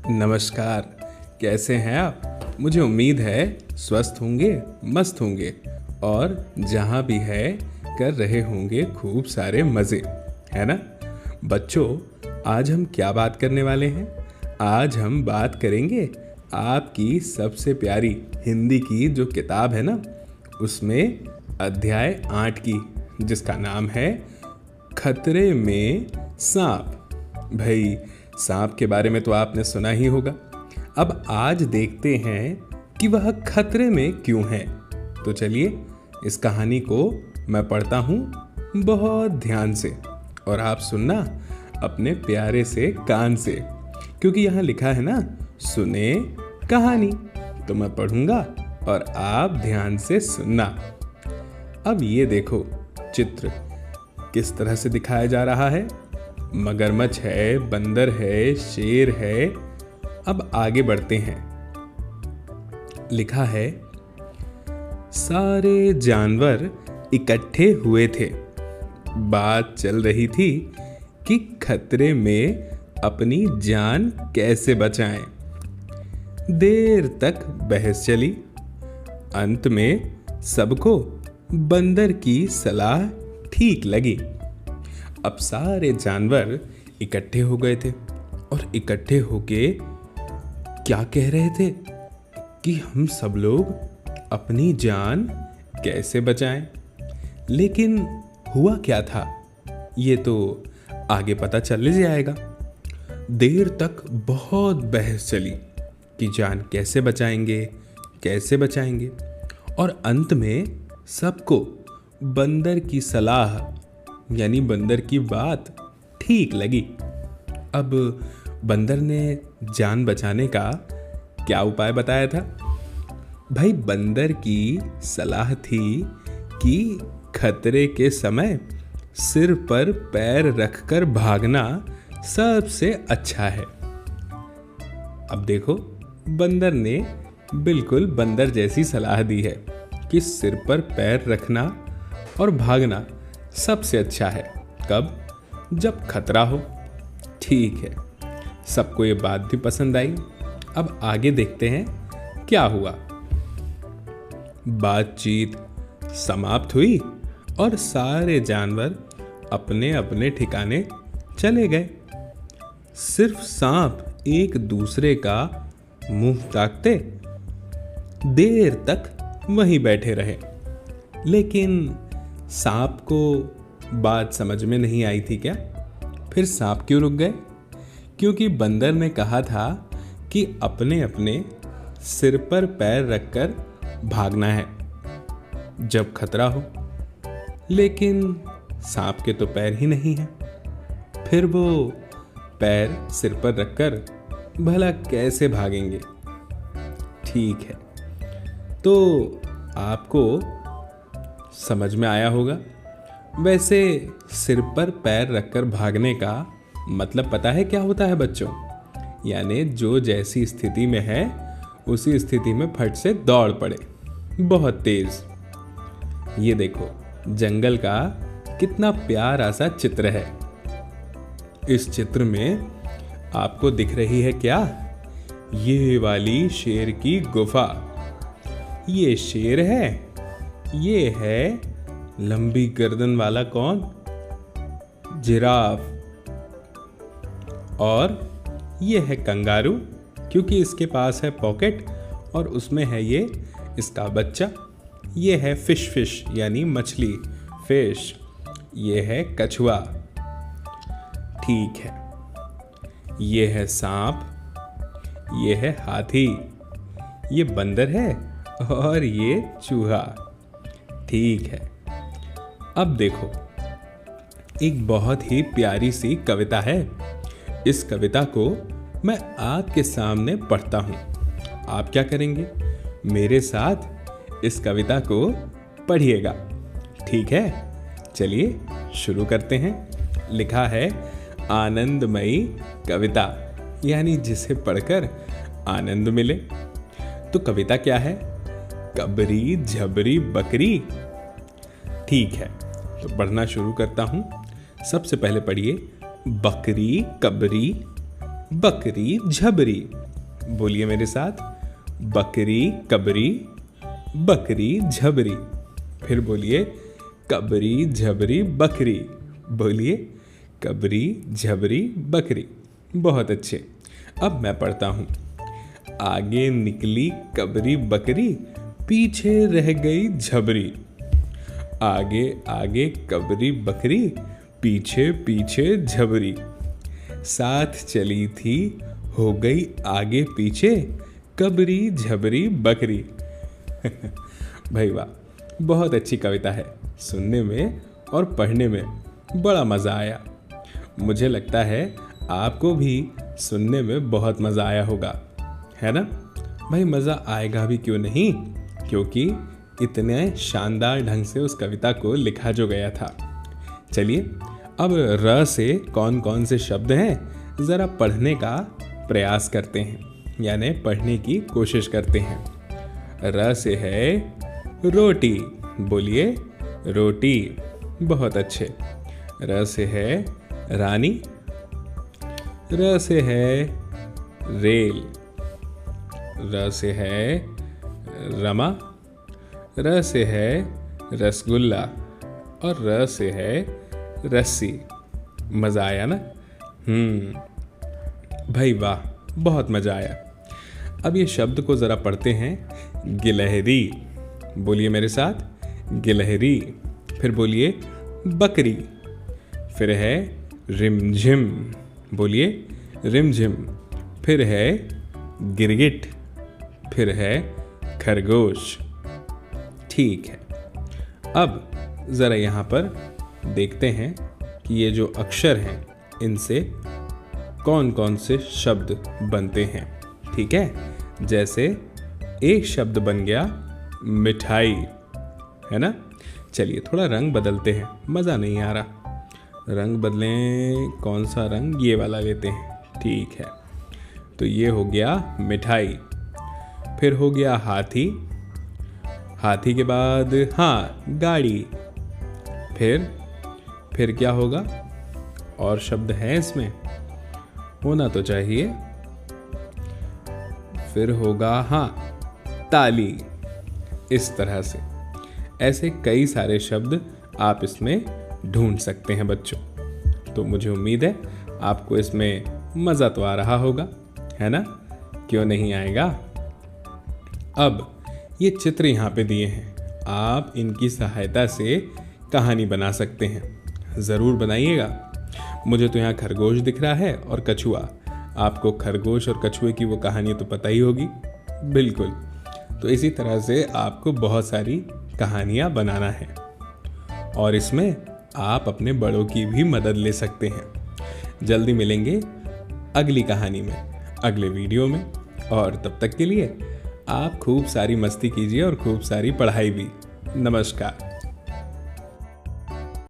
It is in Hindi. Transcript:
नमस्कार। कैसे हैं आप? मुझे उम्मीद है स्वस्थ होंगे, मस्त होंगे और जहाँ भी है कर रहे होंगे खूब सारे मज़े, है ना? बच्चों, आज हम क्या बात करने वाले हैं? आज हम बात करेंगे आपकी सबसे प्यारी हिंदी की जो किताब है ना, उसमें अध्याय 8 की, जिसका नाम है खतरे में सांप। भाई, सांप के बारे में तो आपने सुना ही होगा। अब आज देखते हैं कि वह खतरे में क्यों है। तो चलिए इस कहानी को मैं पढ़ता हूँ बहुत ध्यान से, और आप सुनना अपने प्यारे से कान से, क्योंकि यहाँ लिखा है ना, सुने कहानी। तो मैं पढ़ूंगा और आप ध्यान से सुनना। अब ये देखो, चित्र किस तरह से दिखाया जा रहा है। मगरमच्छ है, बंदर है, शेर है। अब आगे बढ़ते हैं। लिखा है, सारे जानवर इकट्ठे हुए थे। बात चल रही थी कि खतरे में अपनी जान कैसे बचाएं। देर तक बहस चली। अंत में सबको बंदर की सलाह ठीक लगी। अब सारे जानवर इकट्ठे हो गए थे और इकट्ठे होके क्या कह रहे थे कि हम सब लोग अपनी जान कैसे बचाएं। लेकिन हुआ क्या था, ये तो आगे पता चल जाएगा। देर तक बहुत बहस चली कि जान कैसे बचाएंगे, कैसे बचाएंगे, और अंत में सबको बंदर की सलाह यानी बंदर की बात ठीक लगी। अब बंदर ने जान बचाने का क्या उपाय बताया था? भाई, बंदर की सलाह थी कि खतरे के समय सिर पर पैर रखकर भागना सबसे अच्छा है। अब देखो, बंदर ने बिल्कुल बंदर जैसी सलाह दी है कि सिर पर पैर रखना और भागना सबसे अच्छा है। कब? जब खतरा हो। ठीक है, सबको ये बात भी पसंद आई। अब आगे देखते हैं क्या हुआ। बातचीत समाप्त हुई और सारे जानवर अपने अपने ठिकाने चले गए। सिर्फ सांप एक दूसरे का मुंह ताकते देर तक वहीं बैठे रहे। लेकिन सांप को बात समझ में नहीं आई थी क्या? फिर सांप क्यों रुक गए? क्योंकि बंदर ने कहा था कि अपने अपने सिर पर पैर रखकर भागना है जब खतरा हो। लेकिन सांप के तो पैर ही नहीं हैं। फिर वो पैर सिर पर रखकर भला कैसे भागेंगे? ठीक है, तो आपको समझ में आया होगा। वैसे सिर पर पैर रखकर भागने का मतलब पता है क्या होता है बच्चों? यानी जो जैसी स्थिति में है उसी स्थिति में फट से दौड़ पड़े, बहुत तेज। ये देखो, जंगल का कितना प्यारा सा चित्र है। इस चित्र में आपको दिख रही है क्या? ये वाली शेर की गुफा। ये शेर है। ये है लंबी गर्दन वाला कौन? जिराफ। और ये है कंगारू, क्योंकि इसके पास है पॉकेट और उसमें है ये इसका बच्चा। ये है फिश यानी मछली, फिश। ये है कछुआ। ठीक है, ये है सांप, ये है हाथी, ये बंदर है और ये चूहा। ठीक है, अब देखो, एक बहुत ही प्यारी सी कविता है। इस कविता को मैं आपके सामने पढ़ता हूँ। आप क्या करेंगे? मेरे साथ इस कविता को पढ़िएगा। ठीक है, चलिए शुरू करते हैं। लिखा है, आनंदमयी कविता, यानी जिसे पढ़कर आनंद मिले। तो कविता क्या है? कबरी झबरी बकरी। ठीक है, तो पढ़ना शुरू करता हूं। सबसे पहले पढ़िए, बकरी कबरी बकरी झबरी। बोलिए मेरे साथ, बकरी कबरी, बकरी झबरी। फिर बोलिए, कबरी झबरी बकरी। बोलिए, कबरी झबरी बकरी। बहुत अच्छे। अब मैं पढ़ता हूं। आगे निकली कबरी बकरी, पीछे रह गई झबरी। आगे आगे कबरी बकरी, पीछे पीछे झबरी। साथ चली थी, हो गई आगे पीछे, कबरी झबरी बकरी। भाई वाह, बहुत अच्छी कविता है। सुनने में और पढ़ने में बड़ा मज़ा आया। मुझे लगता है आपको भी सुनने में बहुत मज़ा आया होगा, है ना? भाई मज़ा आएगा भी क्यों नहीं, क्योंकि इतने शानदार ढंग से उस कविता को लिखा जो गया था। चलिए अब र से कौन कौन से शब्द हैं ज़रा पढ़ने का प्रयास करते हैं, यानी पढ़ने की कोशिश करते हैं। र से है रोटी। बोलिए, रोटी। बहुत अच्छे। र से है रानी। र से है रेल। र से है रमा। र से है रसगुल्ला। और र से है रस्सी। मज़ा आया ना? भाई वाह, बहुत मज़ा आया। अब ये शब्द को ज़रा पढ़ते हैं। गिलहरी। बोलिए मेरे साथ, गिलहरी। फिर बोलिए बकरी। फिर है रिमझिम। बोलिए रिमझिम। फिर है गिरगिट। फिर है खरगोश। ठीक है। अब ज़रा यहाँ पर देखते हैं कि ये जो अक्षर हैं इनसे कौन कौन से शब्द बनते हैं। ठीक है, जैसे एक शब्द बन गया मिठाई, है ना? चलिए थोड़ा रंग बदलते हैं, मज़ा नहीं आ रहा। रंग बदलें, कौन सा रंग? ये वाला लेते हैं। ठीक है, तो ये हो गया मिठाई। फिर हो गया हाथी। हाथी के बाद हाँ गाड़ी। फिर क्या होगा? और शब्द हैं इसमें, होना तो चाहिए। फिर होगा हाँ ताली। इस तरह से ऐसे कई सारे शब्द आप इसमें ढूंढ सकते हैं बच्चों। तो मुझे उम्मीद है आपको इसमें मज़ा तो आ रहा होगा, है ना? क्यों नहीं आएगा? अब ये चित्र यहाँ पे दिए हैं, आप इनकी सहायता से कहानी बना सकते हैं। ज़रूर बनाइएगा। मुझे तो यहाँ खरगोश दिख रहा है और कछुआ। आपको खरगोश और कछुए की वो कहानी तो पता ही होगी। बिल्कुल। तो इसी तरह से आपको बहुत सारी कहानियाँ बनाना है और इसमें आप अपने बड़ों की भी मदद ले सकते हैं। जल्दी मिलेंगे अगली कहानी में, अगले वीडियो में। और तब तक के लिए आप खूब सारी मस्ती कीजिए और खूब सारी पढ़ाई भी। नमस्कार।